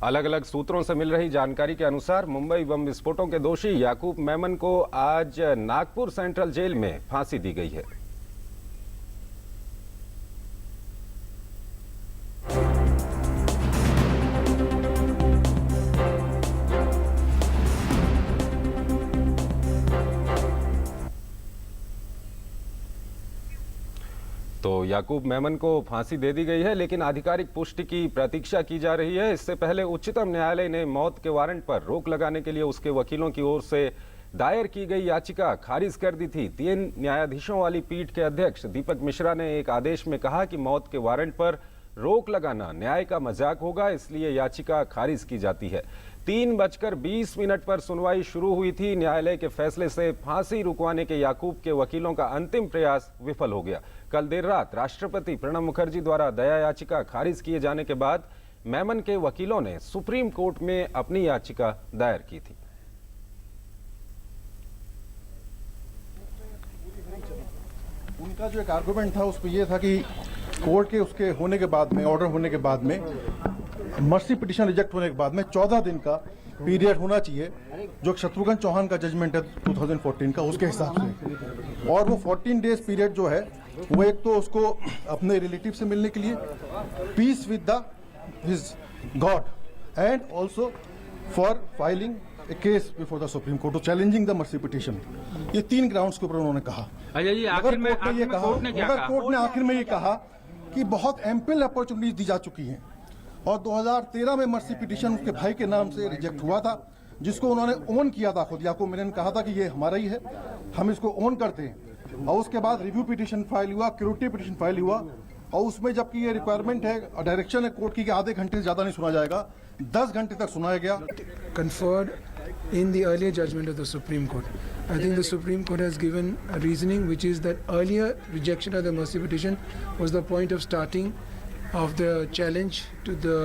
अलग अलग सूत्रों से मिल रही जानकारी के अनुसार मुंबई बम विस्फोटों के दोषी याकूब मेमन को आज नागपुर सेंट्रल जेल में फांसी दी गई है। तो याकूब मेमन को फांसी दे दी गई है, लेकिन आधिकारिक पुष्टि की प्रतीक्षा की जा रही है। इससे पहले उच्चतम न्यायालय ने मौत के वारंट पर रोक लगाने के लिए उसके वकीलों की ओर से दायर की गई याचिका खारिज कर दी थी। 3 न्यायाधीशों वाली पीठ के अध्यक्ष दीपक मिश्रा ने एक आदेश में कहा कि मौत के वारंट पर रोक लगाना न्याय का मजाक होगा, इसलिए याचिका खारिज की जाती है। 3:20 पर सुनवाई शुरू हुई थी। न्यायालय के फैसले से फांसी रुकवाने के याकूब के वकीलों का अंतिम प्रयास विफल हो गया। कल देर रात राष्ट्रपति प्रणब मुखर्जी द्वारा दया याचिका खारिज किए जाने के बाद मेमन के वकीलों ने सुप्रीम कोर्ट में अपनी याचिका दायर की थी। उनका जो एक आर्गुमेंट था उसमें यह था कि कोर्ट के उसके होने के बाद में, ऑर्डर होने के बाद में, मर्सी पिटीशन रिजेक्ट होने के बाद में 14 दिन का पीरियड होना चाहिए, जो शत्रुघ्न चौहान का जजमेंट है 2014 का, उसके हिसाब से। और वो 14 डेज पीरियड जो है वो एक तो उसको अपने रिलेटिव से मिलने के लिए, peace with the his God, and also for filing A case before the supreme court, challenging the mercy petition. ये 3 ग्राउंड्स के ऊपर उन्होंने कहा। आखिर में कोर्ट ने आखिर में ये कहा कि बहुत एम्पल अपॉर्चुनिटीज दी जा चुकी हैं, और 2013 में मर्सी पिटीशन उसके भाई के नाम से रिजेक्ट हुआ था, जिसको उन्होंने ओन किया था खुद। याकूब मेमन ने कहा था कि ये हमारा ही है, हम इसको ओन करते हैं। और उसके बाद रिव्यू पिटीशन फाइल हुआ, क्यूरेटिव पिटीशन फाइल हुआ, और उसमें जबकि ये रिक्वायरमेंट है, डायरेक्शन है कोर्ट की कि आधे घंटे से ज्यादा नहीं सुना जाएगा, 10 घंटे तक सुनाया गया। Conferred in the earlier judgment of the Supreme Court. I think the Supreme Court has given a reasoning, which is that earlier rejection of the mercy petition was the point of starting of the challenge to the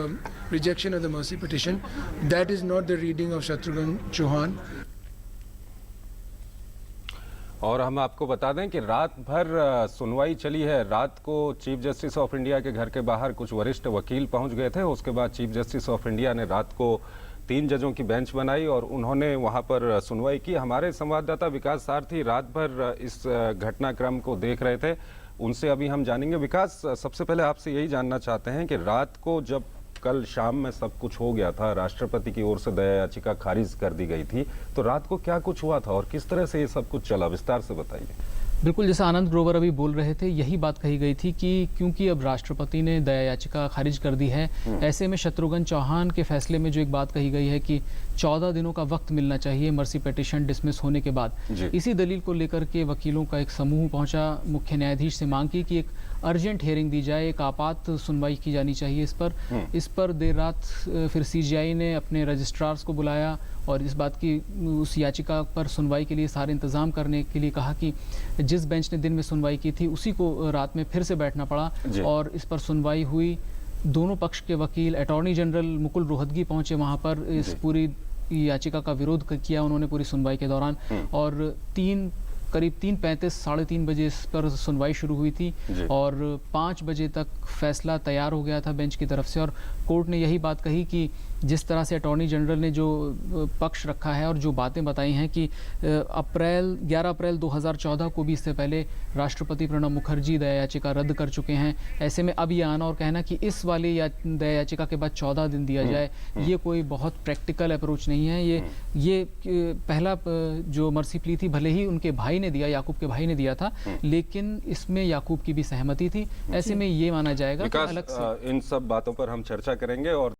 rejection of the mercy petition. That is not the reading of Shatrughan Chauhan. और हम आपको बता दें कि रात भर सुनवाई चली है। रात को चीफ जस्टिस ऑफ इंडिया के घर के बाहर कुछ वरिष्ठ वकील पहुंच गए थे। उसके बाद चीफ जस्टिस ऑफ इंडिया ने रात को 3 जजों की बेंच बनाई और उन्होंने वहां पर सुनवाई की। हमारे संवाददाता विकास सारथी रात भर इस घटनाक्रम को देख रहे थे, उनसे अभी हम जानेंगे। विकास, सबसे पहले आपसे यही जानना चाहते हैं कि रात को जब कल शाम में सब कुछ हो गया था, राष्ट्रपति की ओर से दया याचिका खारिज कर दी गई थी, तो रात को क्या कुछ हुआ था और किस तरह से ये सब कुछ चला, विस्तार से बताइए। बिल्कुल, जैसा आनंद ग्रोवर अभी बोल रहे थे, यही बात कही गई थी कि क्योंकि अब राष्ट्रपति ने दया याचिका खारिज कर दी है, ऐसे में शत्रुघ्न चौहान के फैसले में जो एक बात कही गई है कि 14 दिनों का वक्त मिलना चाहिए मर्सी पिटीशन डिसमिस होने के बाद, इसी दलील को लेकर के वकीलों का एक समूह पहुंचा, मुख्य न्यायाधीश से मांग की कि एक अर्जेंट हियरिंग दी जाए, एक आपात सुनवाई की जानी चाहिए इस पर देर रात फिर सीजीआई ने अपने रजिस्ट्रार्स को बुलाया और इस बात की, उस याचिका पर सुनवाई के लिए सारे इंतजाम करने के लिए कहा कि जिस बेंच ने दिन में सुनवाई की थी उसी को रात में फिर से बैठना पड़ा और इस पर सुनवाई हुई। दोनों पक्ष के वकील, अटॉर्नी जनरल मुकुल रोहतगी पहुंचे वहां पर, इस पूरी याचिका का विरोध किया उन्होंने पूरी सुनवाई के दौरान, और करीब 3:35 साढ़े 3 बजे इस पर सुनवाई शुरू हुई थी और 5 बजे तक फैसला तैयार हो गया था बेंच की तरफ से। और कोर्ट ने यही बात कही कि जिस तरह से अटॉर्नी जनरल ने जो पक्ष रखा है और जो बातें बताई हैं कि 11 अप्रैल 2014 को भी इससे पहले राष्ट्रपति प्रणब मुखर्जी दया याचिका रद्द कर चुके हैं, ऐसे में अब ये आना और कहना कि इस वाली दया याचिका के बाद 14 दिन दिया जाए, ये कोई बहुत प्रैक्टिकल अप्रोच नहीं है। ये पहला जो मर्सी प्ली थी, भले ही उनके भाई ने दिया, याकूब के भाई ने दिया था, लेकिन इसमें याकूब की भी सहमति थी, ऐसे में ये माना जाएगा कि अलग से इन सब बातों पर हम चर्चा करेंगे और